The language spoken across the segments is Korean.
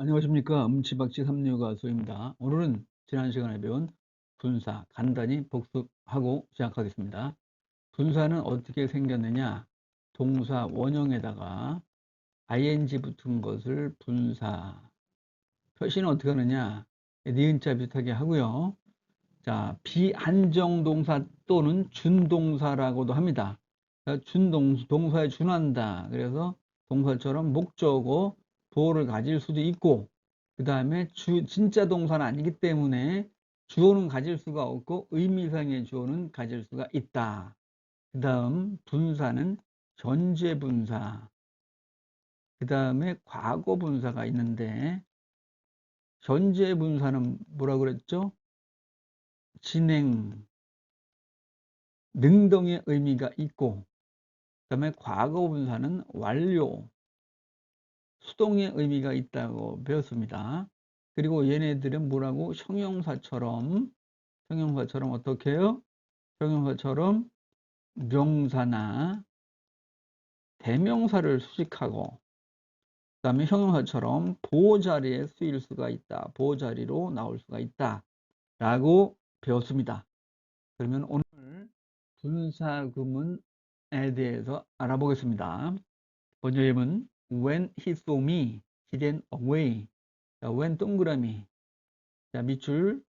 안녕하십니까. 음치박치 3류 가수입니다. 오늘은 지난 시간에 배운 분사 간단히 복습하고 시작하겠습니다. 분사는 어떻게 생겼느냐? 동사 원형에다가 ing 붙은 것을 분사. 표시는 어떻게 하느냐? 니은자 비슷하게 하고요. 자, 비한정동사 또는 준동사라고도 합니다. 동사에 준한다. 그래서 동사처럼 목적어, 보어를 가질 수도 있고, 그 다음에 진짜 동사는 아니기 때문에 주어는 가질 수가 없고 의미상의 주어는 가질 수가 있다. 그 다음 분사는 현재 분사, 그 다음에 과거 분사가 있는데, 현재 분사는 뭐라 그랬죠? 진행, 능동의 의미가 있고, 그 다음에 과거 분사는 완료, 수동의 의미가 있다고 배웠습니다. 그리고 얘네들은 뭐라고? 형용사처럼 어떻게 해요? 형용사처럼 명사나 대명사를 수식하고, 그 다음에 형용사처럼 보호자리에 쓰일 수가 있다. 보호자리로 나올 수가 있다. 라고 배웠습니다. 그러면 오늘 분사구문에 대해서 알아보겠습니다. 먼저 예문 When he saw me, he ran away. 자, when 동그라미. 자, 밑줄.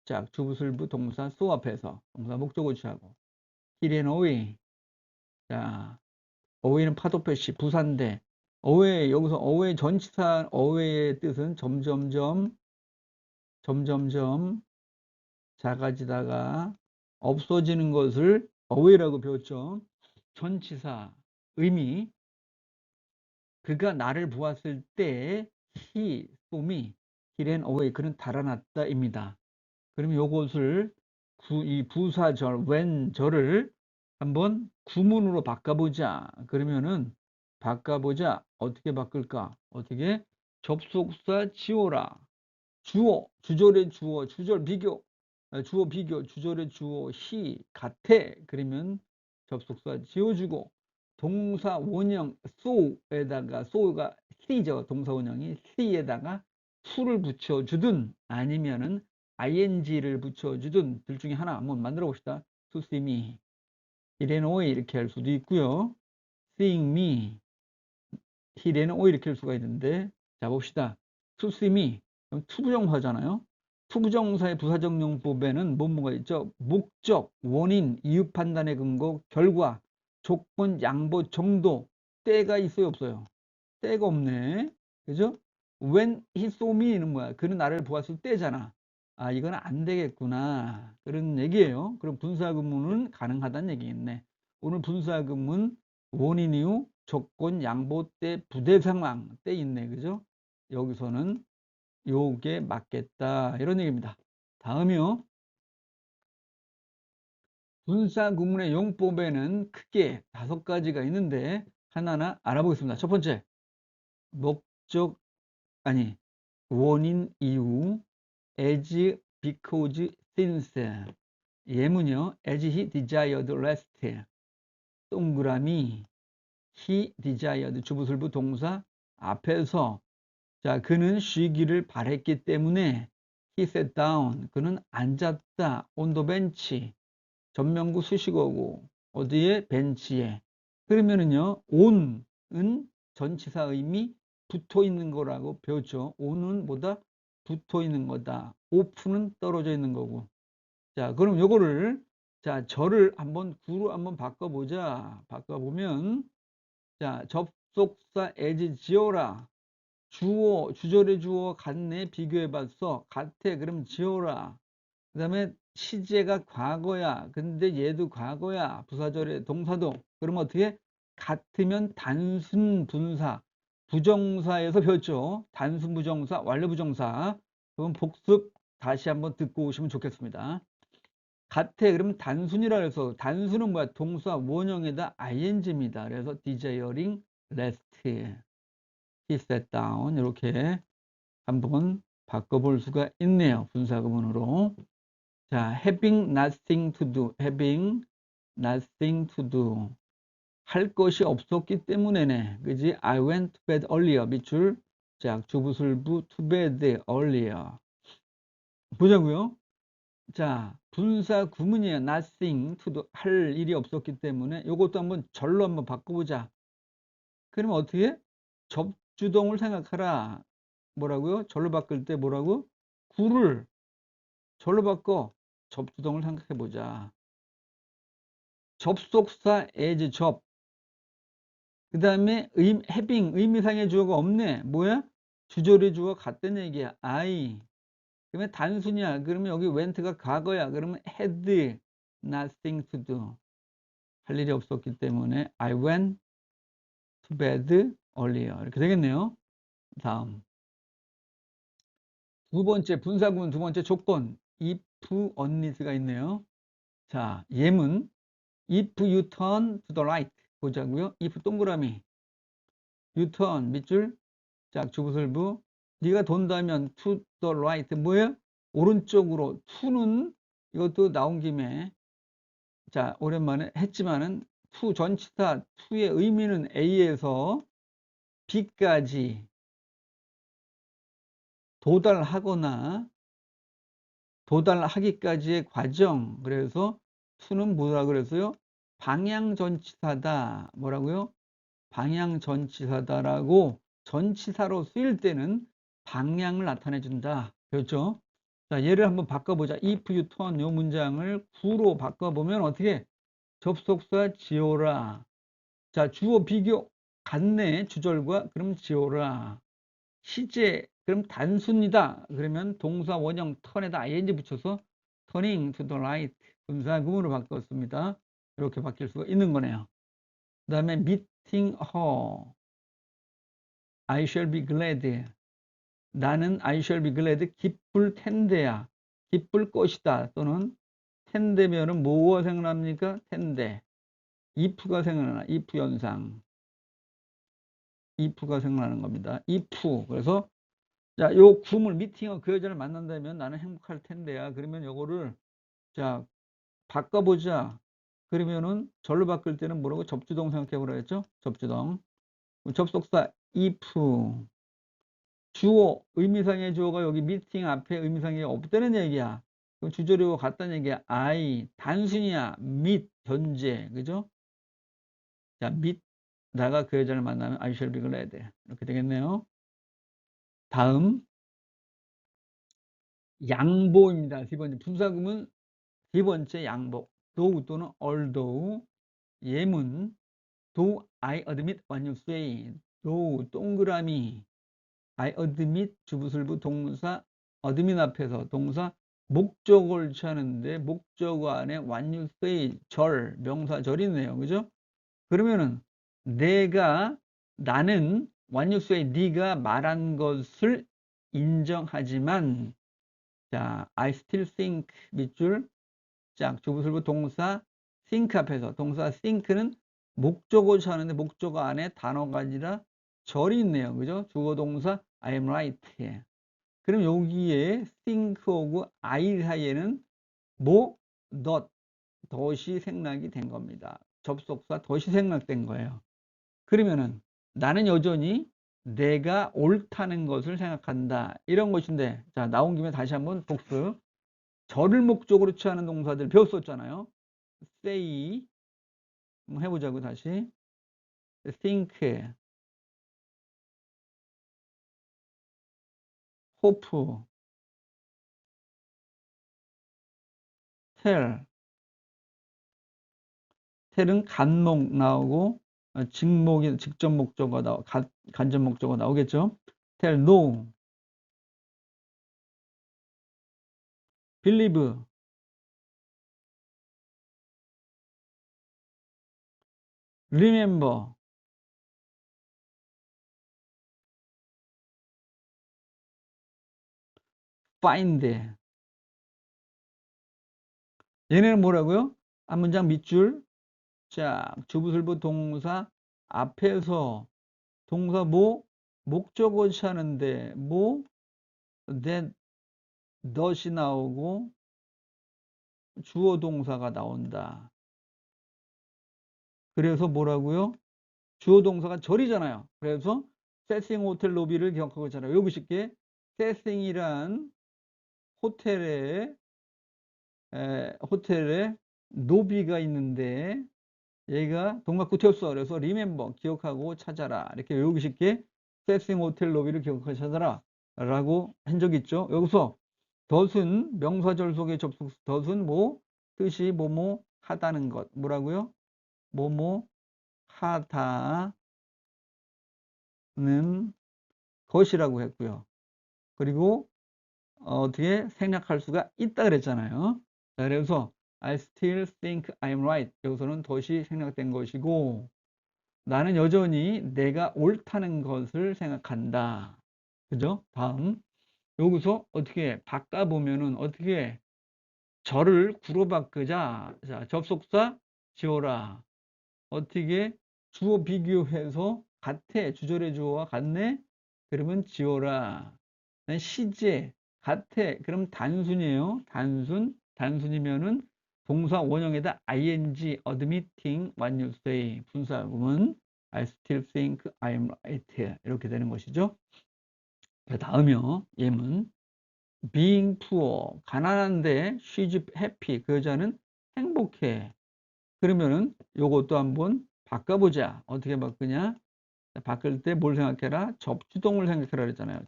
자, 주부술부 동사 so 앞에서 동사 목적어 취하고 he ran away. 자, away는 파도 표시 부사인데 away 여기서 away 전치사 away의 뜻은 점점점 작아지다가 없어지는 것을 away라고 배웠죠. 전치사 의미 그가 나를 보았을 때 he saw me, he ran away. 그는 달아났다 입니다. 그럼 요것을 이 부사절 when절을 한번 구문으로 바꿔보자. 그러면은 바꿔보자. 어떻게 바꿀까? 어떻게? 접속사 지워라. 주어, 주절의 주어, 주절 비교, 주어 비교, 주절의 주어 he 같아. 그러면 접속사 지워주고 동사 원형 so에다가 so가 he죠. 동사 원형이 he에다가 to를 붙여주든 아니면은 ing를 붙여주든 둘 중에 하나 한번 만들어 봅시다. to see me, he ran away 이렇게 할 수도 있고요. seeing me, he ran away 이렇게 할 수가 있는데 자 봅시다. to see me 투부정사잖아요. 투부정사의 부사적 용법에는 뭐가 있죠? 목적, 원인, 이유 판단의 근거, 결과, 조건, 양보, 정도, 때가 있어요 없어요? 때가 없네. 그죠? When he saw me는 뭐야? 그는 나를 보았을 때잖아. 아 이건 안 되겠구나 그런 얘기예요. 그럼 분사구문은 가능하다는 얘기겠네. 오늘 분사구문 원인, 이유, 조건, 양보, 때, 부대 상황 때 있네. 그죠? 여기서는 요게 맞겠다 이런 얘기입니다. 다음이요. 분사구문의 용법에는 크게 5가지가 있는데 하나하나 알아보겠습니다. 첫 번째 목적 아니 원인, 이유 as, because, since. 예문요. as he desired rest. 동그라미 he desired 주부술부 동사 앞에서 자 그는 쉬기를 바랬기 때문에 he sat down 그는 앉았다 on the bench 전면구 수식어고 어디에 벤치에 그러면은요 on은 전치사 의미 붙어 있는 거라고 배웠죠. on은 뭐다 붙어 있는 거다. off는 떨어져 있는 거고 자 그럼 요거를 자 절을 한번 구로 한번 바꿔보자. 바꿔보면 자 접속사 as 지어라 주어, 주절의 주어 같네. 비교해봤어. 같아. 그럼 지어라. 그 다음에 시제가 과거야. 근데 얘도 과거야. 부사절의 동사도. 그럼 어떻게? 같으면 단순 분사. 부정사에서 배웠죠. 단순 부정사, 완료 부정사. 그럼 복습 다시 한번 듣고 오시면 좋겠습니다. 같아. 그러면 단순이라 해서 단순은 뭐야? 동사 원형에다 ing입니다. 그래서 desiring rest. he sat down 이렇게 한번 바꿔볼 수가 있네요. 분사구문으로. 자, having nothing to do, having nothing to do. 할 것이 없었기 때문에네. 그지? I went to bed earlier. 밑줄. 자, 주부술부 to bed earlier. 보자고요. 자, 분사 구문이에요. nothing to do, 할 일이 없었기 때문에 이것도 한번 절로 한번 바꿔보자. 그러면 어떻게? 접주동을 생각하라. 뭐라고요? 절로 바꿀 때 뭐라고? 구를 절로 바꿔. 접주동을 생각해보자. 접속사 as 접. 그 다음에 having 의미상의 주어가 없네. 뭐야? 주절의 주어 같다는 얘기야. I. 그러면 단순이야. 그러면 여기 went가 과거야. 그러면 had nothing to do. 할 일이 없었기 때문에 I went to bed earlier. 이렇게 되겠네요. 다음. 두 번째 분사구문 두 번째 조건. if unless가 있네요. 자, 예문. if you turn to the right. 보자고요. if 동그라미. you turn 밑줄. 자, 주부설부. 네가 돈다면 to the right. 뭐예요? 오른쪽으로. to는 이것도 나온 김에 자, 오랜만에 했지만은 to 전치사 to의 의미는 A에서 B까지 도달하거나 도달하기까지의 과정. 그래서 to는 뭐라 그랬어요? 방향 전치사다. 뭐라고요? 방향 전치사다라고 전치사로 쓰일 때는 방향을 나타내 준다. 그렇죠? 자, 얘를 한번 바꿔보자. if you turn 요 문장을 구로 바꿔보면 어떻게? 접속사 지오라. 자, 주어 비교 같네. 주절과. 그럼 지오라. 시제. 그럼 단순이다. 그러면 동사 원형 턴에다 ing 붙여서 turning to the right. 분사구문으로 바꿨습니다. 이렇게 바뀔 수가 있는 거네요. 그 다음에 meeting her. I shall be glad. 나는 I shall be glad. 기쁠 텐데야. 기쁠 것이다. 또는 텐데면은 뭐가 생각납니까? 텐데. if가 생각나. if 연상. if가 생각나는 겁니다. if. 그래서 자, 요 구물 미팅어 그 여자를 만난다면 나는 행복할 텐데야. 그러면 요거를 자, 바꿔보자. 그러면은 절로 바꿀 때는 뭐라고? 접주동 생각해보라 했죠? 접주동. 접속사 if. 주어, 의미상의 주어가 여기 미팅 앞에 의미상의 없다는 얘기야. 그럼 주절이고 같다는 얘기야. I. 단순이야. meet. 현재. 그죠? 자, meet. 나가 그 여자를 만나면 I shall be glad. 이렇게 되겠네요. 다음. 양보입니다. 세 번째. 분사구문 세 번째 양보. though 또는 although. 예문. though I admit what you say. though 동그라미. I admit 주부술부 동사 admit 앞에서 동사 목적어를 취하는데 목적어 안에 what you say 절 명사절이 있네요. 그죠? 그러면은 나는 what you say 네가 말한 것을 인정하지만 자 I still think 밑줄 자 주부술부 동사 think 앞에서 동사 think는 목적어 취하는데 목적어 안에 단어가 아니라 절이 있네요. 그죠? 주어 동사 I am right. 예. 그럼 여기에 think하고 I 사이에는 뭐 not 덫이 생략이 된 겁니다. 접속사 덫이 생략된 거예요. 그러면은 나는 여전히 내가 옳다는 것을 생각한다. 이런 것인데 자 나온 김에 다시 한번 복습. 절을 목적으로 취하는 동사들 배웠었잖아요. say 한번 해보자고 다시. think, hope, tell. 텔은 간목 나오고 직목이 직접 목적어 나오 간접 목적어 나오겠죠. tell no, believe, remember, find. 얘네는 뭐라고요? 한 문장 밑줄. 자, 주부술부 동사 앞에서 동사 뭐 목적어 취하는데 뭐 that, does이 나오고 주어 동사가 나온다. 그래서 뭐라고요? 주어 동사가 절이잖아요. 그래서 세싱 호텔 로비를 기억하고 있잖아요. 여기 쉽게 세싱이란 호텔에 로비가 있는데 얘가 동각 끝이 없어. 그래서 remember 기억하고 찾아라. 이렇게 외우기 쉽게 세싱 호텔 로비를 기억하고 찾아라 라고 한 적 있죠. 여기서 덫은 명사절 속의 접속 덫은 뭐 뜻이 뭐뭐 하다는 것. 뭐라고요? 뭐뭐 하다는 것이라고 했고요. 그리고 어떻게 생략할 수가 있다 그랬잖아요. 자, 그래서 I still think I'm right. 여기서는 덫이 생략된 것이고 나는 여전히 내가 옳다는 것을 생각한다. 그죠? 다음 여기서 어떻게 바꿔보면은 어떻게 절을 구로 바꾸자. 자, 접속사 지워라. 어떻게 주어 비교해서 같아. 주절의 주어와 같네. 그러면 지워라. 시제 같아. 그럼 단순이에요. 단순이면은 동사 원형에다 ing admitting what you say. 분사구문 I still think I'm right. 이렇게 되는 것이죠. 그 다음이요. 예문 being poor 가난한데 she's happy 그 여자는 행복해. 그러면은 요것도 한번 바꿔보자. 어떻게 바꾸냐? 바꿀 때 뭘 생각해라? 접주동을 생각해라 그랬잖아요.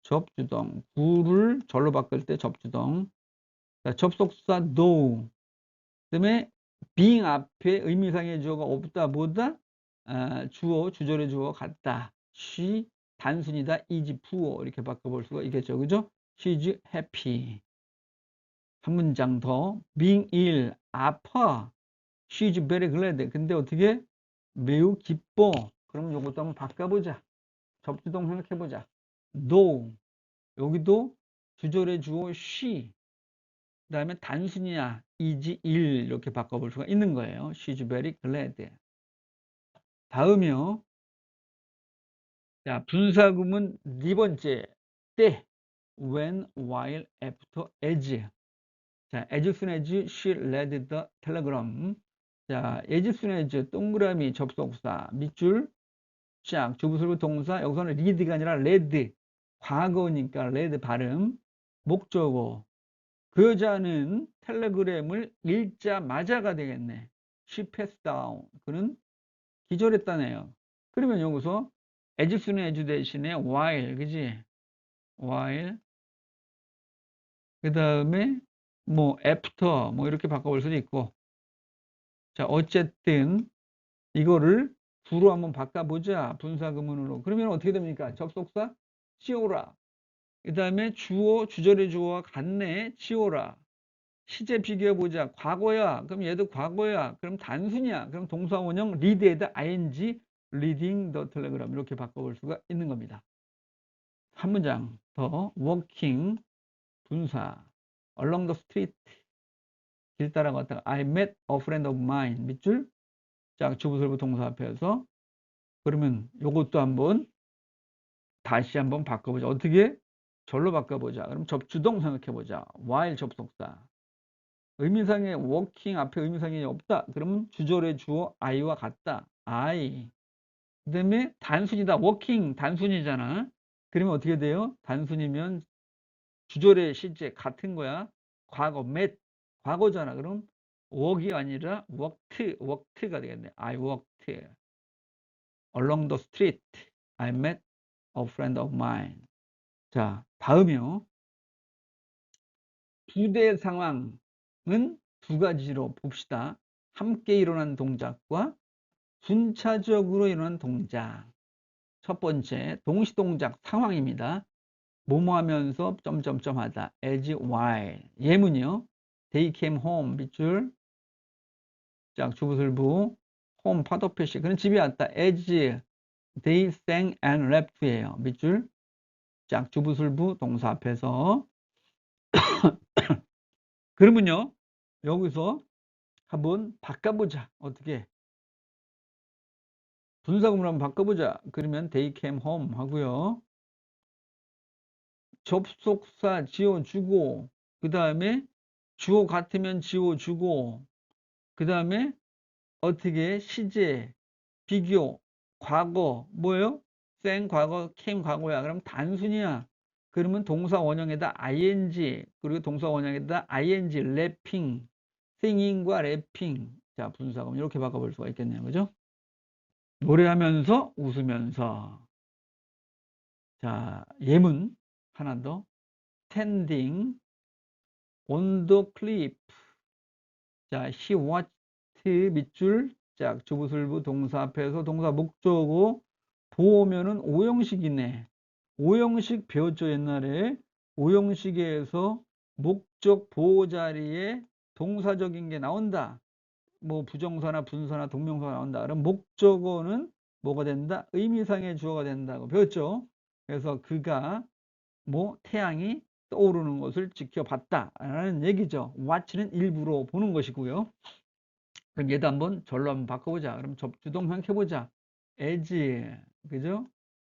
접주동 구를 절로 바꿀 때 접주동. 자, 접속사 no. 그다음에 being 앞에 의미상의 주어가 없다. 뭐다? 주어 주절의 주어 같다. she 단순이다. is poor 이렇게 바꿔볼 수가 있겠죠. 그죠? she's happy. 한 문장 더. being ill 아파. she's very glad. 근데 어떻게? 매우 기뻐. 그럼 요것도 한번 바꿔보자. 접주동 생각해보자. no. 여기도 주절의 주어 she. 그 다음에 단순이야. is ill 이렇게 바꿔볼 수가 있는 거예요. she's very glad. 다음이요. 자, 분사구문 네 번째. 때. when, while, after, as. 자, as soon as she read the telegram. 자, as soon as 동그라미 접속사 밑줄 쫙 주부술부 동사 여기서는 read가 아니라 read 과거니까 read 발음 목적어 그 여자는 텔레그램을 읽자마자가 되겠네. she passed down 그는 기절했다네요. 그러면 여기서 as soon as 대신에 while 그지? while 그 다음에 뭐 after 뭐 이렇게 바꿔볼 수도 있고 자 어쨌든 이거를 구로 한번 바꿔보자. 분사구문으로. 그러면 어떻게 됩니까? 접속사 지오라. 그 다음에 주어 주절의 주어와 같네. 지오라. 시제 비교해보자. 과거야. 그럼 얘도 과거야. 그럼 단순이야. 그럼 동사원형 read에다 ing reading the telegram 이렇게 바꿔볼 수가 있는 겁니다. 한 문장 더 walking 분사 along the street 길 따라갔다가 I met a friend of mine 밑줄 자 주부설부 동사 앞에서 그러면 요것도 한번 다시 한번 바꿔보자. 어떻게? 절로 바꿔보자. 그럼 접주동 생각해보자. while 접속사. 의미상의 working 앞에 의미상이 없다. 그러면 주절의 주어 I와 같다. I. 그 다음에 단순이다. working 단순이잖아. 그러면 어떻게 돼요? 단순이면 주절의 시제 같은 거야. 과거 met 과거잖아. 그럼 work이 아니라 worked가 되겠네. I worked along the street. I met a friend of mine. 자, 다음이요. 부대 상황은 두 가지로 봅시다. 함께 일어난 동작과 순차적으로 일어난 동작. 첫 번째, 동시동작 상황입니다. 뭐뭐 하면서 점점점 하다. as while. 예문이요. They came home. 밑줄. 자, 주부설부. home 파도 표시. 그는 집에 왔다. as they sang and rapt예요. 밑줄. 짝 주부술부 동사 앞에서 그러면요 여기서 한번 바꿔보자. 어떻게 분사구문을 한번 바꿔보자. 그러면 they came home 하고요 접속사 지워주고 그 다음에 주어 같으면 지워주고 그 다음에 어떻게 시제 비교 과거 뭐예요? 생 과거, came 과거야. 그럼 단순이야. 그러면 동사 원형에다 ing, 그리고 동사 원형에다 ing, 랩핑, singing과 랩핑. 자, 분사금 이렇게 바꿔볼 수가 있겠네요. 그죠? 노래하면서 웃으면서. 자, 예문 하나 더. standing on the cliff. 자, he watched 밑줄, 짝, 주부술부 동사 앞에서 동사 목적어 보면은 오형식이네. 오형식 배웠죠, 옛날에. 오형식에서 목적 보호 자리에 동사적인 게 나온다. 뭐 부정사나 분사나 동명사가 나온다. 그럼 목적어는 뭐가 된다? 의미상의 주어가 된다고 배웠죠. 그래서 그가 뭐 태양이 떠오르는 것을 지켜봤다라는 얘기죠. watch는 일부러 보는 것이고요. 그럼 얘도 한번 절로 한번 바꿔보자. 그럼 접주동사 켜보자. as, 그죠?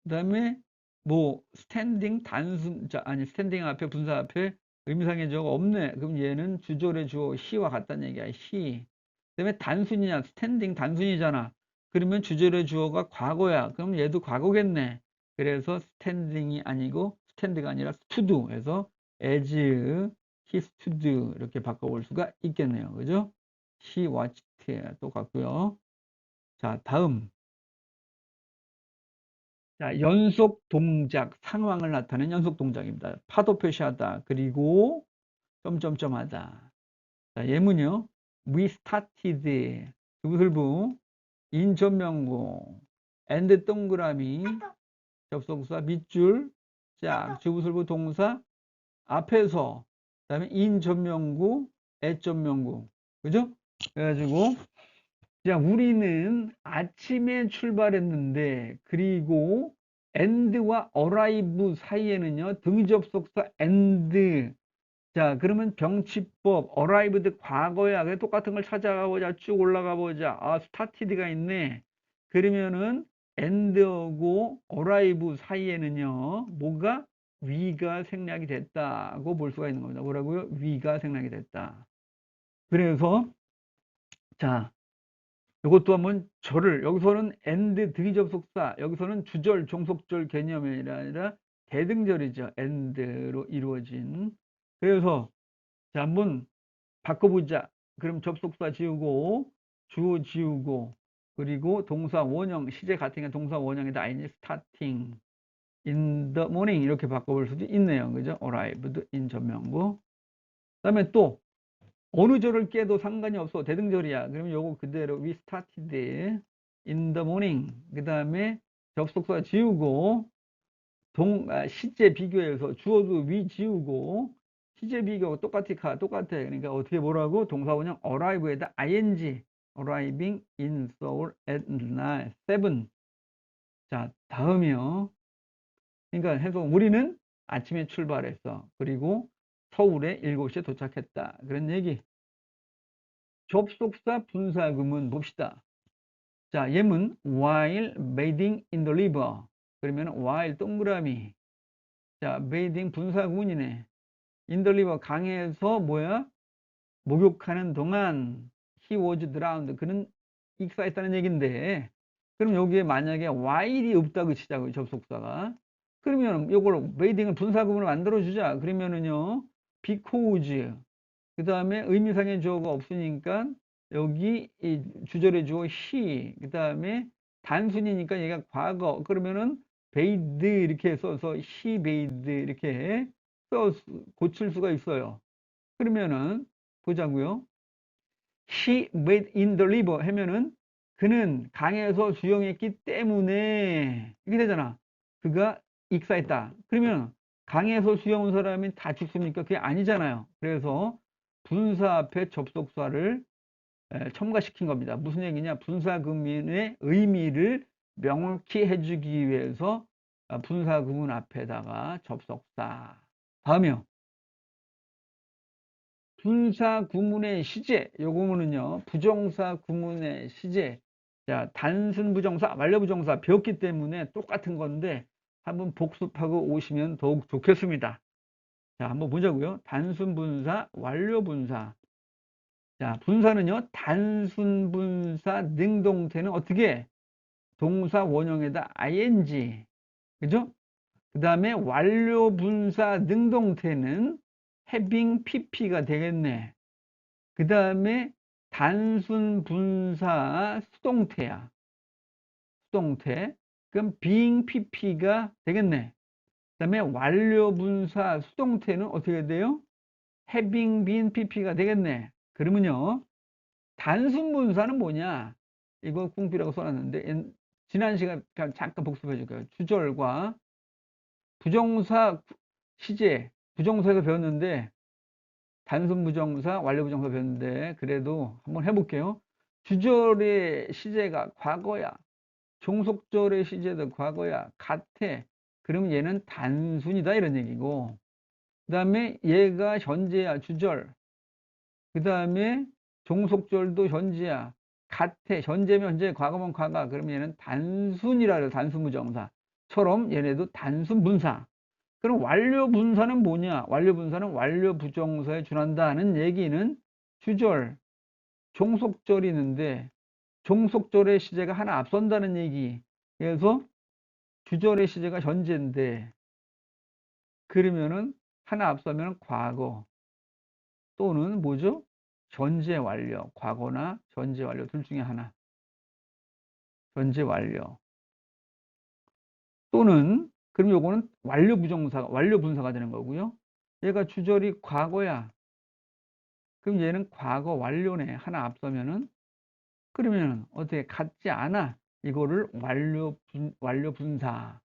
그 다음에 뭐 standing 단순, 자, 아니 standing 앞에 분사 앞에 의미상의 주어가 없네. 그럼 얘는 주절의 주어 he와 같다는 얘기야. he. 그 다음에 단순이냐, standing 단순이잖아. 그러면 주절의 주어가 과거야. 그럼 얘도 과거겠네. 그래서 standing이 아니고 stand가 아니라 stood 해서 as he stood 이렇게 바꿔볼 수가 있겠네요. 그죠? he watched 똑같고요. 자, 다음. 자, 연속 동작, 상황을 나타내는 연속 동작입니다. 파도 표시하다. 그리고 점점점 하다. 자, 예문이요. We started. 주부술부 인전명구 and 동그라미 접속사 밑줄 짝 주부술부 동사 앞에서 그다음에 인전명구 애전명구 그죠? 그래가지고 그냥 우리는 아침에 출발했는데 그리고 and와 arrive 사이에는요 등접속사 and 자 그러면 병치법 arrived 과거야 그래 똑같은 걸 찾아가 보자 쭉 올라가 보자 아 started가 있네 그러면은 and하고 arrive 사이에는요 뭐가 we가 생략이 됐다고 볼 수가 있는 겁니다 뭐라고요 we가 생략이 됐다 그래서 자 이것도 한번 절을 여기서는 and 등접속사 여기서는 주절 종속절 개념이 아니라 대등절이죠 and로 이루어진 그래서 자 한번 바꿔보자 그럼 접속사 지우고 주어 지우고 그리고 동사 원형 시제 같은 게 동사 원형에다 ing starting in the morning 이렇게 바꿔볼 수도 있네요 그죠 arrived in 전명구 그 다음에 또 어느 절을 깨도 상관이 없어. 대등절이야. 그러면 요거 그대로 we started in the morning. 그 다음에 접속사 지우고 시제 비교해서 주어도 we 지우고 시제 비교 똑같아. 그러니까 어떻게 뭐라고? 동사원형 arrive에다 ing arriving in Seoul at night 7. 자, 다음이요. 그러니까 해서 우리는 아침에 출발했어. 그리고 서울에 7시에 도착했다. 그런 얘기. 접속사 분사구문 봅시다. 자, 예문 while bathing in the river. 그러면 while 동그라미. 자, bathing 분사구문이네. in the river 강에서 뭐야? 목욕하는 동안 he was drowned. 그는 익사했다는 얘긴데. 그럼 여기에 만약에 while이 없다고 치자고요. 접속사가. 그러면 요걸 bathing을 분사구문으로 만들어 주자. 그러면은요. because 그 다음에 의미상의 주어가 없으니까 여기 이 주절의 주어 he 그 다음에 단순이니까 얘가 과거 그러면은 bathed 이렇게 써서 he bathed 이렇게 써 고칠 수가 있어요 그러면은 보자고요 he bathed in the river 하면은 그는 강에서 수영했기 때문에 이게 되잖아 그가 익사했다 그러면 강에서 수영 온 사람이 다 죽습니까 그게 아니잖아요 그래서 분사 앞에 접속사를 첨가시킨 겁니다. 무슨 얘기냐? 분사구문의 의미를 명확히 해주기 위해서 분사구문 앞에다가 접속사. 다음이요. 분사구문의 시제. 요거는요. 부정사 구문의 시제. 자, 단순 부정사, 완료 부정사 배웠기 때문에 똑같은 건데 한번 복습하고 오시면 더욱 좋겠습니다. 자, 한번 보자고요. 단순 분사, 완료 분사. 자, 분사는요, 단순 분사 능동태는 어떻게? 동사 원형에다 ing. 그죠? 그 다음에 완료 분사 능동태는 having pp가 되겠네. 그 다음에 단순 분사 수동태야. 수동태. 그럼 being pp가 되겠네. 그 다음에 완료 분사 수동태는 어떻게 돼요? having been pp가 되겠네. 그러면요, 단순 분사는 뭐냐? 이거 꿍비라고 써놨는데, 지난 시간 잠깐 복습해 줄게요. 주절과 부정사 시제, 부정사에서 배웠는데, 단순 부정사, 완료 부정사 배웠는데, 그래도 한번 해볼게요. 주절의 시제가 과거야. 종속절의 시제도 과거야. 같아. 그러면 얘는 단순이다 이런 얘기고, 그 다음에 얘가 현재야. 주절. 그 다음에 종속절도 현재야. 같아. 현재면 현재, 과거면 과거. 그러면 얘는 단순이라 해요. 단순 부정사처럼 얘네도 단순 분사. 그럼 완료 분사는 뭐냐? 완료 분사는 완료 부정사에 준한다는 얘기는 주절, 종속절이 있는데 종속절의 시제가 하나 앞선다는 얘기. 그래서 주절의 시제가 현재인데, 그러면은 하나 앞서면 과거 또는 뭐죠? 현재 완료, 과거나 현재 완료 둘 중에 하나. 현재 완료 또는, 그럼 요거는 완료 부정사, 완료 분사가 되는 거고요. 얘가 주절이 과거야. 그럼 얘는 과거 완료네. 하나 앞서면은. 그러면 어떻게 같지 않아? 이거를 완료 분사.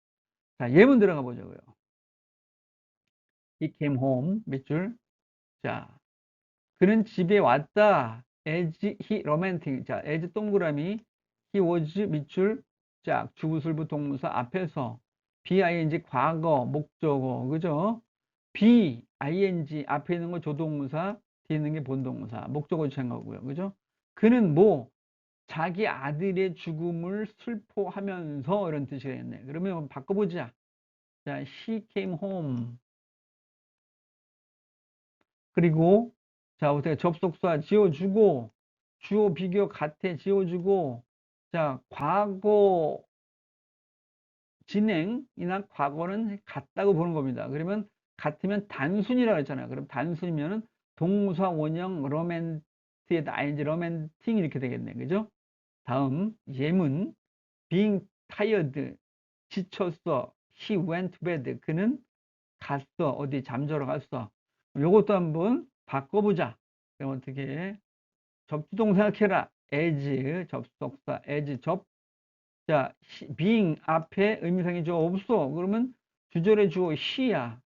자, 예문 들어가 보자고요. He came home 몇 줄? 자, 그는 집에 왔다. As he romantic. 자, as 동그라미 he was 밑줄. 자, 주구슬부 동사 앞에서 BING 과거 목적어. 그죠? BING 앞에 있는 거 조동사, 뒤에 있는 게 본동사. 목적어 주체인 거고요. 그죠? 그는 뭐 자기 아들의 죽음을 슬퍼하면서 이런 뜻이 되겠네. 그러면 한번 바꿔보자. 자, she came home. 그리고 자, 어떻게 접속사 지어주고, 주어 비교 같아 지어주고, 자, 과거 진행이나 과거는 같다고 보는 겁니다. 그러면 같으면 단순이라고 했잖아요. 그럼 단순이면은 동사 원형 로맨틱에다 ing 로맨틱 이렇게 되겠네. 그죠? 다음 예문 being tired 지쳤어. he went to bed 그는 갔어. 어디 잠자러 갔어. 요것도 한번 바꿔보자. 그럼 어떻게 해? 접두동 생각해라. as 접속사 as 접. 자, being 앞에 의미상의 주어 없어. 그러면 주절의 주어 he야.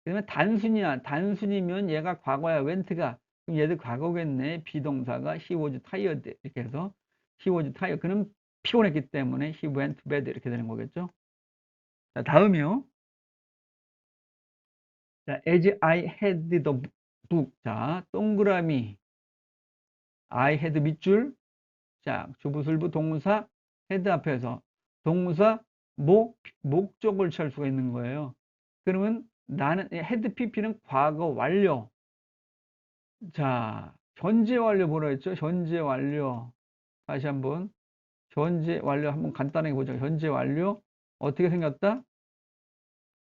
그러면 단순이야. 단순이면 얘가 과거야. went가. 그럼 얘도 과거겠네. 비동사가 he was tired 이렇게 해서 he was tired. 그는 피곤했기 때문에 he went to bed 이렇게 되는 거겠죠. 자, 다음이요. 자, as I had the book. 자, 동그라미 I had 밑줄. 자, 주부술부 동사 had 앞에서 동사 목적을 취할 수가 있는 거예요. 그러면 나는 had pp는 과거 완료. 자, 현재 완료 뭐라 했죠? 현재 완료. 다시 한번 현재 완료 한번 간단하게 보죠. 현재 완료 어떻게 생겼다?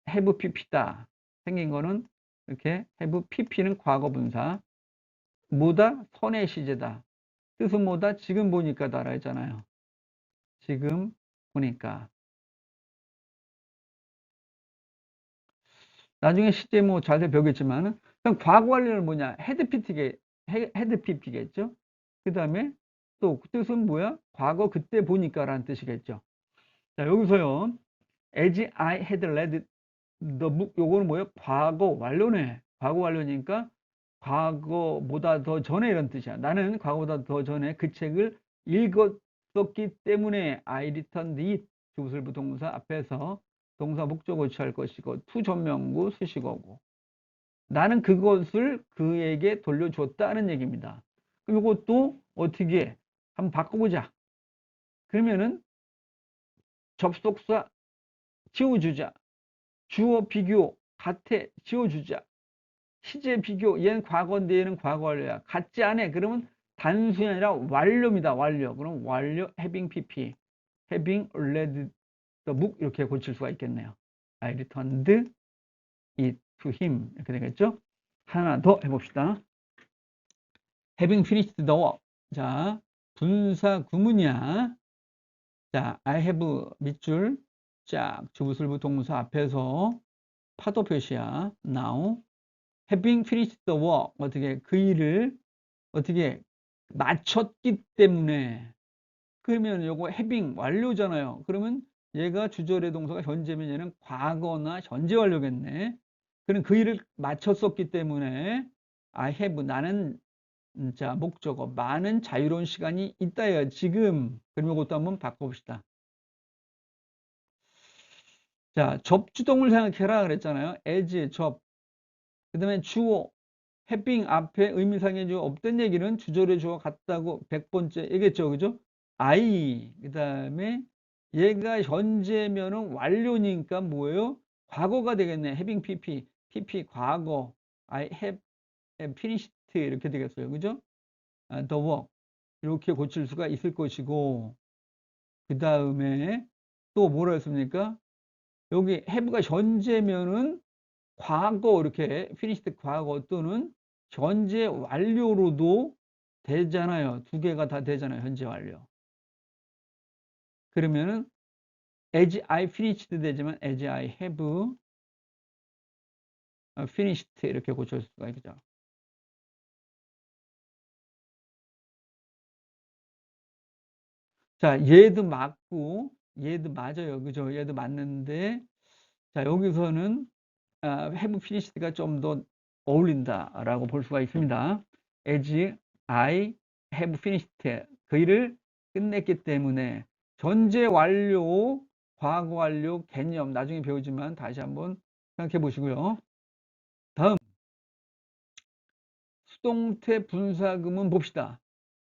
have pp다. 생긴 거는 이렇게 have pp는 과거 분사. 뭐다? 선의 시제다. 뜻은 뭐다? 지금 보니까다라 했잖아요. 지금 보니까. 나중에 시제 뭐 자세히 배우겠지만은 그냥 과거 완료는 뭐냐? 헤드 pp겠죠. 그 다음에 또 그 뜻은 뭐야? 과거 그때 보니까라는 뜻이겠죠. 자, 여기서요. As I had read the book 요거는 뭐예요? 과거 완료네. 과거 완료니까 과거보다 더 전에 이런 뜻이야. 나는 과거보다 더 전에 그 책을 읽었었기 때문에 I returned it 주술부 동사 앞에서 동사 목적어 취할 것이고 to 전명구 수식어고 나는 그것을 그에게 돌려줬다는 얘기입니다. 그럼 이것도 어떻게 한번 바꿔보자. 그러면은 접속사 지워주자. 주어 비교 같아 지워주자. 시제 비교 얘는 과거인데 얘는 과거 완료야. 같지 않아. 그러면 단순이 아니라 완료입니다. 완료. 그럼 완료 having pp. having read the book 이렇게 고칠 수가 있겠네요. I returned it to him 이렇게 되겠죠. 하나 더 해봅시다. having finished the work. 자, 분사 구문이야. 자, I have 밑줄 쫙 주부술부 동사 앞에서 파도 표시야. Now having finished the work 어떻게 그 일을 어떻게 마쳤기 때문에 그러면 요거 having 완료잖아요. 그러면 얘가 주절의 동사가 현재면 얘는 과거나 현재 완료겠네. 그럼 그 일을 마쳤었기 때문에 I have 나는 자 목적어 많은 자유로운 시간이 있다요. 지금 그러면 이것도 한번 바꿔봅시다. 자 접주동을 생각해라 그랬잖아요. as 접 그 다음에 주어 having 앞에 의미상의 주어 없던 얘기는 주절의 주어 같다고 100번째 얘기했죠. 그죠? I 그 다음에 얘가 현재면은 완료니까 뭐예요? 과거가 되겠네. having pp 과거 I have finished 이렇게 되겠어요. 그죠? the work 이렇게 고칠 수가 있을 것이고 그 다음에 또 뭐라 했습니까? 여기 have가 현재면은 과거 이렇게 finished 과거 또는 현재 완료로도 되잖아요. 두 개가 다 되잖아요. 현재 완료. 그러면은 as I finished 되지만 as I have finished 이렇게 고칠 수가 있죠. 자, 얘도 맞고 얘도 맞아요. 그죠? 얘도 맞는데 자, 여기서는 have finished가 좀 더 어울린다라고 볼 수가 있습니다. as I have finished 그 일을 끝냈기 때문에 현재 완료, 과거 완료 개념 나중에 배우지만 다시 한번 생각해 보시고요. 다음 수동태 분사구문 봅시다.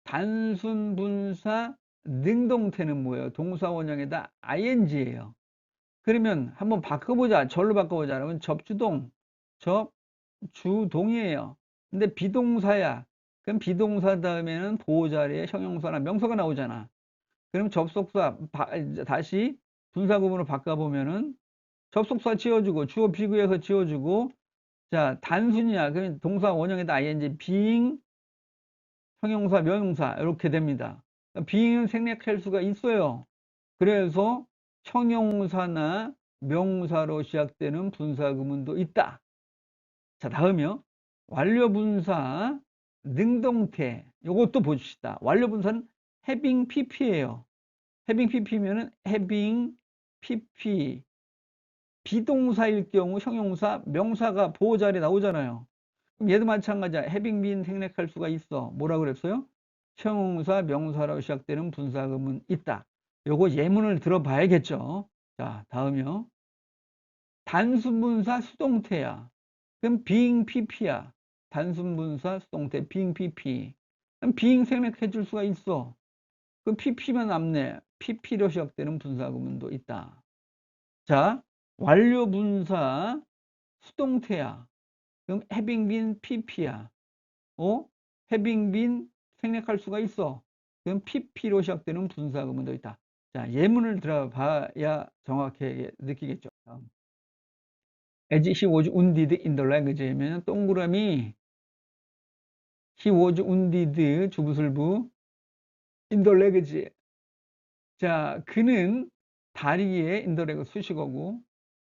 단순 분사 능동태는 뭐예요? 동사 원형에다 ing예요. 그러면 한번 바꿔보자. 절로 바꿔보자. 그러면 접주동, 접주동이에요. 근데 비동사야. 그럼 비동사 다음에는 보호 자리에 형용사나 명사가 나오잖아. 그럼 접속사 다시 분사 구문으로 바꿔보면은 접속사 지워주고 주어 비교해서 지워주고 자 단순이야. 그럼 동사 원형에다 ing being 형용사 명용사 이렇게 됩니다. being은 생략할 수가 있어요. 그래서 형용사나 명사로 시작되는 분사 구문도 있다. 자, 다음이요. 완료분사 능동태. 요것도 보십시다. 완료분사는 having pp예요. having pp면은 having pp 비동사일 경우 형용사, 명사가 보호 자리에 나오잖아요. 그럼 얘도 마찬가지야. having been 생략할 수가 있어. 뭐라 그랬어요? 형용사, 명사로 시작되는 분사 구문 있다. 요거 예문을 들어봐야겠죠. 자, 다음이요. 단순분사 수동태야. 그럼 being pp야. 단순분사 수동태 being pp. 그럼 being 생략해 줄 수가 있어. 그럼 pp만 남네. pp로 시작되는 분사 구문도 있다. 자, 완료분사 수동태야. 그럼 having been pp야. having been 생략할 수가 있어. 그럼 pp로 시작되는 분사 구문도 있다. 자, 예문을 들어봐야 정확하게 느끼겠죠. as he was wounded in the leg이면 동그라미 he was wounded 주부술부 in the leg. 자, 그는 다리에 in the leg 수식어고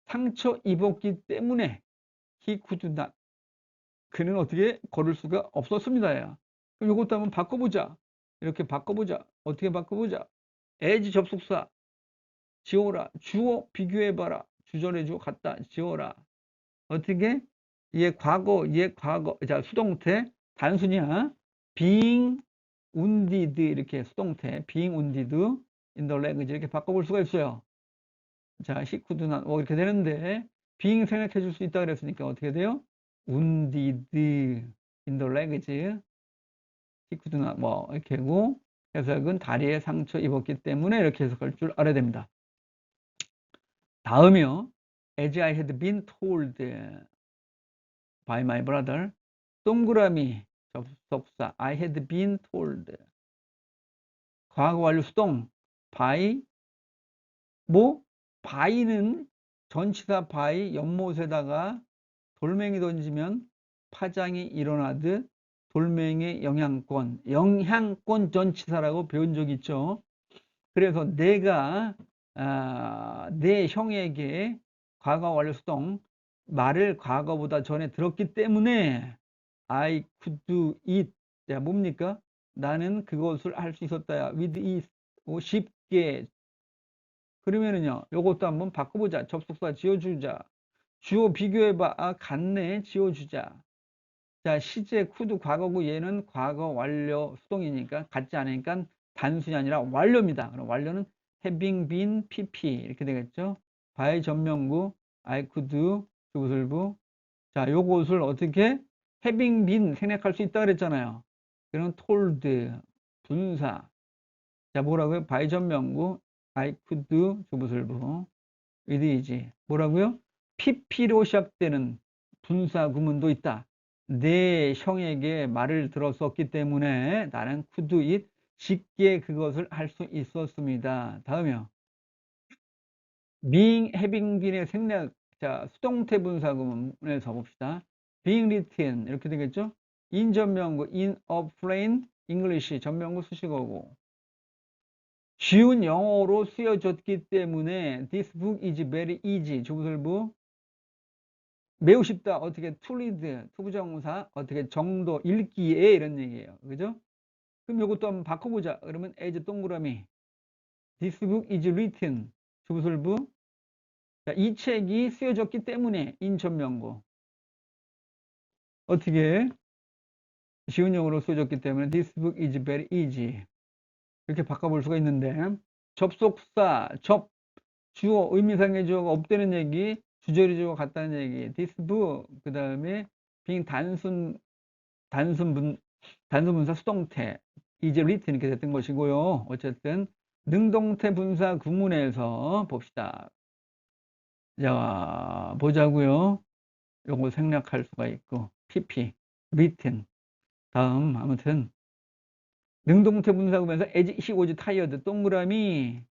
상처 입었기 때문에 he could not 그는 어떻게 걸을 수가 없었습니다. 그럼 이것도 한번 바꿔보자. 이렇게 바꿔보자. 어떻게 바꿔보자. as 접속사 지워라. 주어 비교해봐라. 주절의 주어 갖다 지워라. 어떻게? 얘 과거. 자, 수동태. 단순이야. being wounded 이렇게 수동태. being wounded in the leg 이렇게 바꿔볼 수가 있어요. 자, he could not 이렇게 되는데 being 생략해 줄 수 있다 그랬으니까 어떻게 돼요? wounded in the legs. he could not 이렇게 하고 해석은 다리에 상처 입었기 때문에 이렇게 해석할 줄 알아야 됩니다. 다음이요. as I had been told by my brother. 동그라미 접속사 I had been told. 과거 완료 수동 by 뭐 바위는 전치사 바위 연못에다가 돌멩이 던지면 파장이 일어나듯 돌멩이의 영향권 전치사라고 배운 적 있죠. 그래서 내가 내 형에게 과거 완료 수동 말을 과거보다 전에 들었기 때문에 I could do it. 야, 뭡니까? 나는 그것을 할 수 있었다야. with it. 쉽게. 그러면은요, 요것도 한번 바꿔보자. 접속사 지어주자. 주어 비교해봐. 같네. 지어주자. 자, 시제 could 과거고 얘는 과거 완료 수동이니까 같지 않으니까 단순이 아니라 완료입니다. 그럼 완료는 having been pp 이렇게 되겠죠. by 전명구 I could 주구슬부. 자, 요것을 어떻게 having been 생략할 수 있다 그랬잖아요. 그럼 told 분사. 자, 뭐라고요? by 전명구 I could 주구슬부 with 뭐라고요? pp로 시작되는 분사 구문도 있다. 내 형에게 말을 들었었기 때문에 나는 could it 쉽게 그것을 할 수 있었습니다. 다음이요. being, having been의 생략. 자, 수동태 분사 구문에서 봅시다. being written 이렇게 되겠죠? in 전명구 in a plain English 전명구 수식어고 쉬운 영어로 쓰여졌기 때문에 this book is very easy 주부설부 매우 쉽다. 어떻게 to read 투부정사 어떻게 정도 읽기에 이런 얘기예요. 그죠? 그럼 이것도 한번 바꿔보자. 그러면 as 동그라미 this book is written 주부설부 자, 이 책이 쓰여졌기 때문에 in 전명구 어떻게 쉬운 영어로 쓰여졌기 때문에 this book is very easy 이렇게 바꿔볼 수가 있는데 접속사 주어 의미상의 주어가 없다는 얘기 주저리 주어가 같다는 얘기 this book 그 다음에 being 단순분사 수동태 is written 이렇게 됐던 것이고요. 어쨌든 능동태 분사 구문에서 봅시다. 자 보자고요. 요거 생략할 수가 있고 pp written 다음 아무튼 능동태 분사 구문에서 as he was tired 동그라미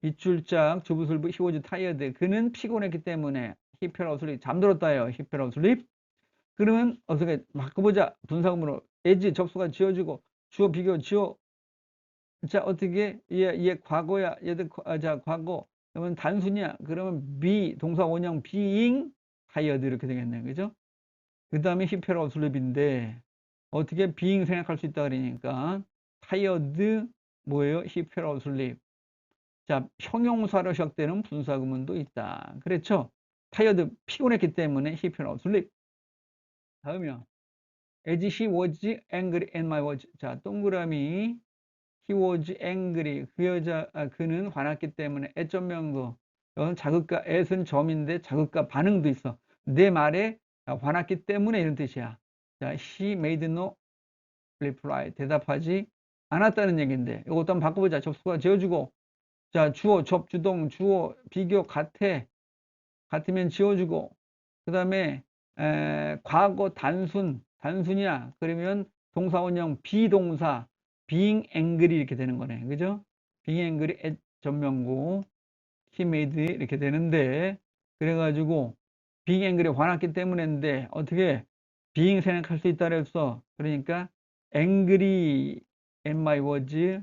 밑줄짝 주부술부 he was tired 그는 피곤했기 때문에 he fell asleep 잠들었다요. he fell asleep 그러면 어떻게 바꿔보자. 분사구문으로 as 접수가 지어주고 주어 비교 지어 자 어떻게 얘 과거야 얘들 자 과거 그러면 단순이야 그러면 be 동사 원형 being tired 이렇게 되겠네 그죠? 그 다음에 he fell asleep인데 어떻게 being 생각할 수 있다 그러니까 tired 뭐예요? he fell asleep 자 형용사로 시작되는 분사구문도 있다 그랬죠? tired 피곤했기 때문에 he fell asleep 다음이요. as he was angry and my was 자 동그라미 he was angry 그는 화났기 때문에 애점명구 이건 자극과 at은 점인데 자극과 반응도 있어 내 말에 화났기 때문에 이런 뜻이야 자 he made no reply 대답하지 않았다는 얘기인데 이것도 한번 바꿔보자 접수가 지어주고 자 주어 접주동 주어 비교 같으면 지어주고 그 다음에 과거 단순이야 그러면 동사원형 비동사 being angry 이렇게 되는 거네 그죠? being angry at 전명구 he made 이렇게 되는데 그래가지고 being angry 화났기 때문인데 어떻게 being 생각할 수 있다 그랬어 그러니까 angry at my words he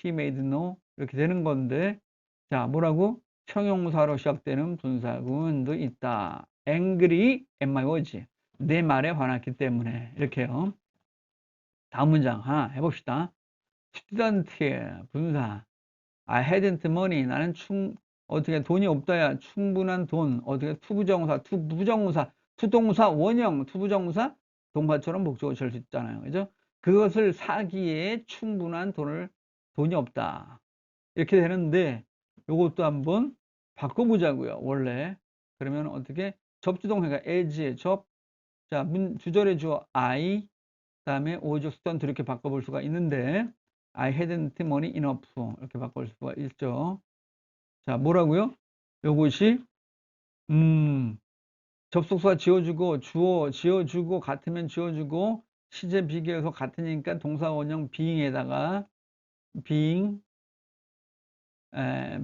made no 이렇게 되는 건데 자 뭐라고? 형용사로 시작되는 분사구문도 있다 angry at my words 내 말에 화났기 때문에 이렇게요. 다음 문장 하나 해봅시다. student 분사 I hadn't money 나는 어떻게 돈이 없다야 충분한 돈 어떻게 투부정사 원형 투부정사 동사처럼 목적어 칠 수 있잖아요 그죠 그것을 사기에 충분한 돈이 없다 이렇게 되는데 요것도 한번 바꿔보자고요 원래 그러면 어떻게 접주동사가 as의 자 주절의 주어 I 다음에 was student 이렇게 바꿔볼 수가 있는데 I hadn't money enough 이렇게 바꿀 수가 있죠. 자 뭐라고요? 요것이 접속사 지어주고 주어 지어주고 같으면 지어주고 시제 비교해서 같으니까 동사 원형 being에다가 being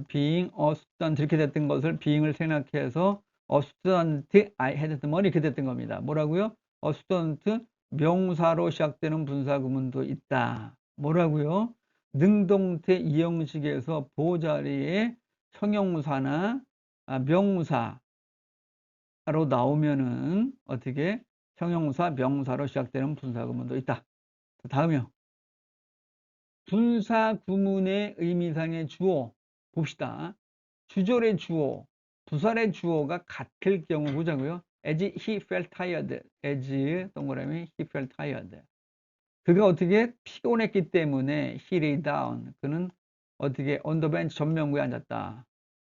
being a student 이렇게 됐던 것을 being을 생략해서 a student I had the money 이렇게 됐던 겁니다. 뭐라고요? a student 명사로 시작되는 분사 구문도 있다. 뭐라고요? 능동태 이형식에서 보자리에 형용사나 명사로 나오면은 어떻게 형용사, 명사로 시작되는 분사 구문도 있다. 다음이요. 분사 구문의 의미상의 주어 봅시다. 주절의 주어, 부사의 주어가 같을 경우 보자고요. As he felt tired. As 동그라미 he felt tired. 그가 어떻게 피곤했기 때문에 he lay down. 그는 어떻게 on the bench 전면부에 앉았다.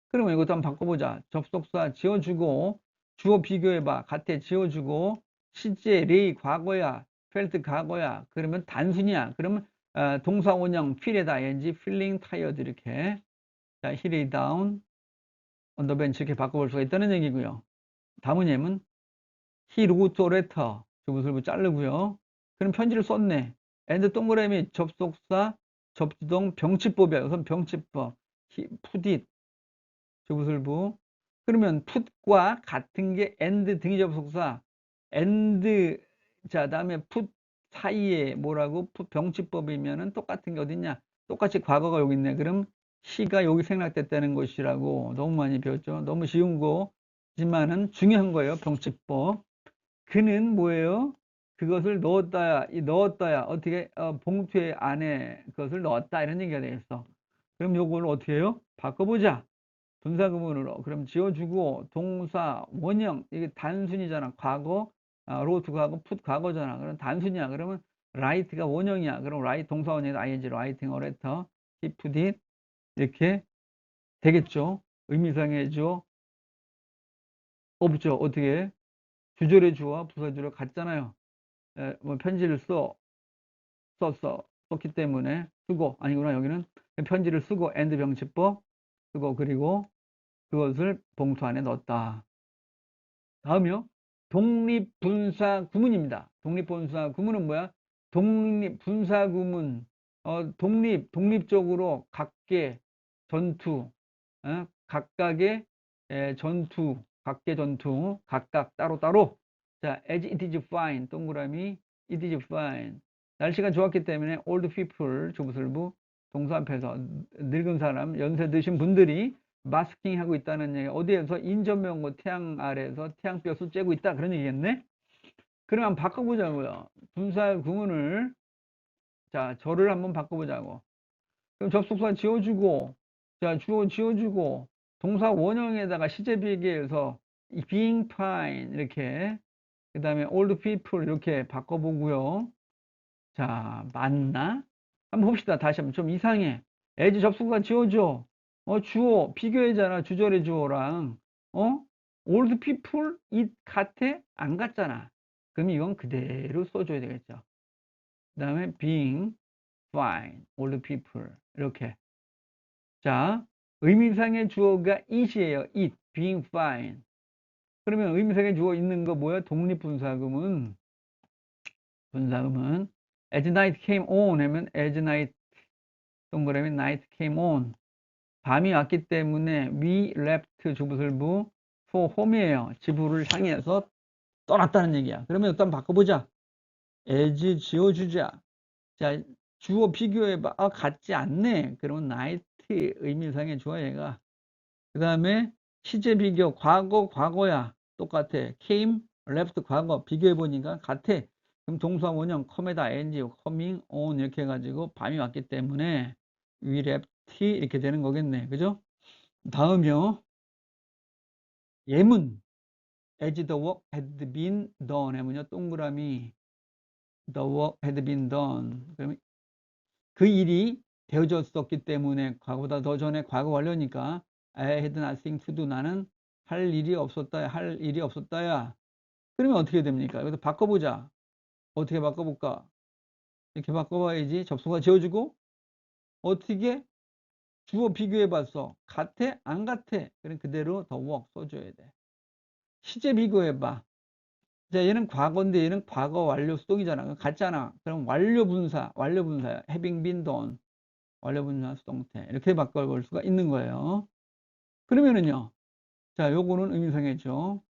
그러면 이것도 한번 바꿔보자. 접속사 지어주고 주어 비교해봐. 같아 지어주고 실제 lay 과거야. felt 과거야. 그러면 단순이야. 그러면 동사 원형 feel에다 ing feeling tired 이렇게 자, he lay down on the bench 이렇게 바꿔볼 수가 있다는 얘기고요. 다음은 예문 he wrote a letter 주부술부 자르고요. 그럼 편지를 썼네. and 동그라미 접속사 접두동 병치법이야. 우선 병치법 he put it 주부술부 그러면 put과 같은 게 and 등위 접속사 and 자 다음에 put 사이에 뭐라고 병치법이면은 똑같은 게 어딨냐 똑같이 과거가 여기 있네. 그럼 he가 여기 생략됐다는 것이라고 너무 많이 배웠죠. 너무 쉬운 거지만은 중요한 거예요. 병치법 그는 뭐예요? 그것을 넣었다야 이 넣었다야 어떻게 봉투에 안에 그것을 넣었다 이런 얘기가 되겠어. 그럼 요걸 어떻게 해요? 바꿔보자. 분사구문으로 그럼 지어주고 동사 원형 이게 단순이잖아. 과거 로트 과거 풋 과거잖아. 그럼 단순이야. 그러면 라이트가 원형이야. 그럼 라이트 동사 원형이 ing 라이팅 어레터 he put it 이렇게 되겠죠. 의미상의 주어 없죠. 어떻게 주절의 주어와 부사주어 같잖아요. 뭐 편지를 썼기 때문에 쓰고 아니구나 여기는 편지를 쓰고 and 병치법 쓰고 그리고 그것을 봉투 안에 넣었다. 다음이요. 독립분사 구문입니다. 독립분사 구문은 뭐야? 독립분사 구문. 독립적으로 각계 전투, 각각의 전투, 각계 전투, 각각 따로따로. 자, as it is fine, 동그라미, it is fine. 날씨가 좋았기 때문에 old people, 조부설부, 동사 앞에서 늙은 사람, 연세 드신 분들이 마스킹 하고 있다는 얘기. 어디에서 인전명고 태양 아래에서 태양볕을 쬐고 있다. 그런 얘기겠네. 그러면 바꿔보자고요. 분사 구문을 자 절을 한번 바꿔보자고. 그럼 접속사 지어주고 자 주어 지어주고 동사 원형에다가 시제 비교해서 being fine 이렇게 그 다음에 old people 이렇게 바꿔보고요. 자 맞나? 한번 봅시다. 다시 한번 좀 이상해. as 접속사 지어줘. 주어 비교해잖아. 주절의 주어랑 old people it 같아? 안 같잖아. 그럼 이건 그대로 써줘야 되겠죠. 그 다음에 being fine, old people 이렇게. 자 의미상의 주어가 it이에요. it, being fine. 그러면 의미상의 주어 있는 거 뭐야? 독립분사금은 분사금은 as night came on 하면 as night 동그라미 night came on 밤이 왔기 때문에 we left 주부설부 for home이에요. 집을 향해서 떠났다는 얘기야. 그러면 일단 바꿔보자. as 지어주자. 자, 주어 비교해봐. 같지 않네. 그러면 night 의미상의 주어 얘가. 그 다음에 시제 비교 과거야. 똑같아. came, left 과거 비교해보니까 같아. 그럼 동사 원형 come에다 ing, coming on 이렇게 해가지고 밤이 왔기 때문에 we left 이렇게 되는 거겠네. 그죠? 다음이요. 예문. as the work had been done 하면요. 동그라미 the work had been done. 그러면 그 일이 되어졌었기 때문에 과거보다 더 전에 과거 완료니까 I had nothing to do. 나는 할 일이 없었다야. 그러면 어떻게 됩니까? 여기서 바꿔보자. 어떻게 바꿔볼까? 이렇게 바꿔봐야지. 접속사 지어주고 어떻게 주어 비교해봤어. 같아? 안 같아? 그럼 그대로 the work 써줘야 돼. 시제 비교해봐. 자, 얘는 과거인데 얘는 과거 완료 수동이잖아. 같잖아. 그럼 완료분사야. having been done. 완료분사 수동태 이렇게 바꿔볼 수가 있는 거예요. 그러면은요, 자, 요거는 의미상해죠.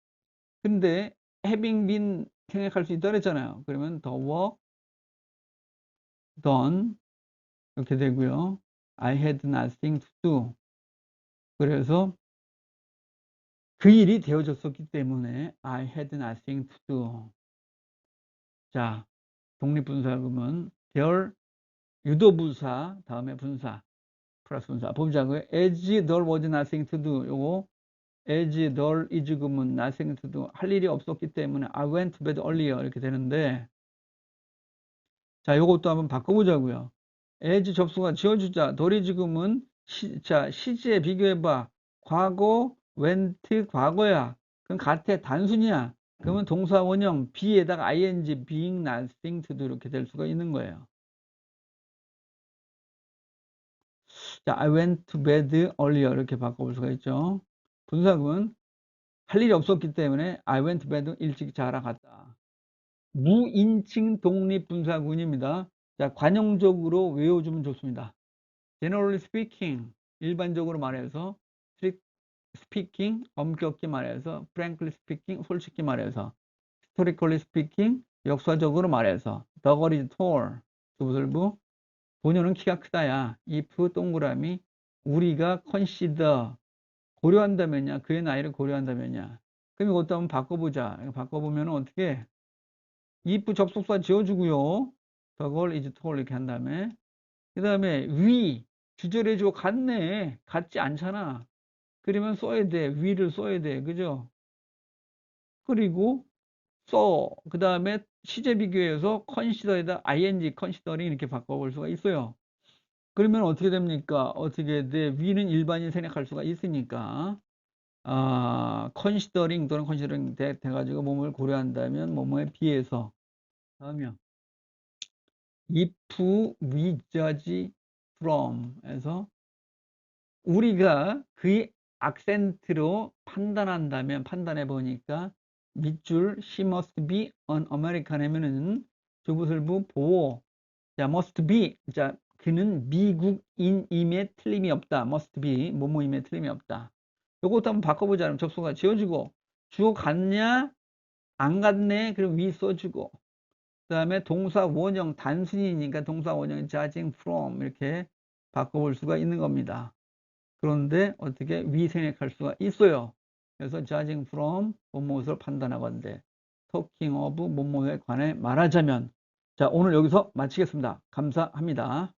근데 having been 생략할 수 있다 그랬잖아요. 그러면 the work done 이렇게 되고요. I had nothing to do. 그래서 그 일이 되어졌었기 때문에 I had nothing to do. 자, 독립분사구문 there 유도부사 다음에 분사 플러스 분사 보자고요. as there was nothing to do. 요거 as there is 구문 nothing to do 할 일이 없었기 때문에 I went to bed earlier 이렇게 되는데, 자, 요것도 한번 바꿔보자고요. as 접수가 지어주자 there is 구문 자, 시제에 비교해봐. 과거 went 과거야. 그럼 같아 단순이야. 그러면 동사 원형 be에다가 ing being nothing to do 이렇게 될 수가 있는 거예요. 자, I went to bed earlier 이렇게 바꿔볼 수가 있죠. 분사구문 할 일이 없었기 때문에 I went to bed 일찍 자러 갔다. 무인칭 독립분사구문입니다. 자, 관용적으로 외워주면 좋습니다. Generally speaking, 일반적으로 말해서, speaking, 엄격히 말해서, frankly speaking, 솔직히 말해서, historically speaking, 역사적으로 말해서, the girl is tall, 주부설부, 본연은 키가 크다야. if 동그라미, 우리가 consider, 고려한다면야, 그의 나이를 고려한다면야. 그럼 이것도 한번 바꿔보자. 이거 바꿔보면 어떻게? if 접속사 지어주고요. the girl is tall 이렇게 한 다음에, 그 다음에 we 주절해주고 같네. 같지 않잖아. 그러면 써야 돼. we를 써야 돼. 그죠? 그리고 그 다음에 시제 비교해서 consider에다 ing, considering 이렇게 바꿔볼 수가 있어요. 그러면 어떻게 됩니까? 어떻게 돼? we는 일반인 생략할 수가 있으니까 considering 또는 considering 돼가지고 몸을 고려한다면 뭐뭐에 비해서 하면 if we judge from 에서 우리가 그의 악센트로 판단한다면 판단해 보니까 밑줄 she must be an American 하면은 주부설부 보호 자 must be 자 그는 미국인임에 틀림이 없다 must be 뭐뭐임에 틀림이 없다. 요것도 한번 바꿔보자. 그럼 접속사 지어주고 주어 갔냐 안 갔네 그럼 위 써주고 그 다음에 동사 원형 단순이니까 동사 원형 judging from 이렇게 바꿔볼 수가 있는 겁니다. 그런데 어떻게 위생략할 수가 있어요. 그래서 judging from 뭐뭇을 판단하건대 talking of 뭐뭐에 관해 말하자면 자 오늘 여기서 마치겠습니다. 감사합니다.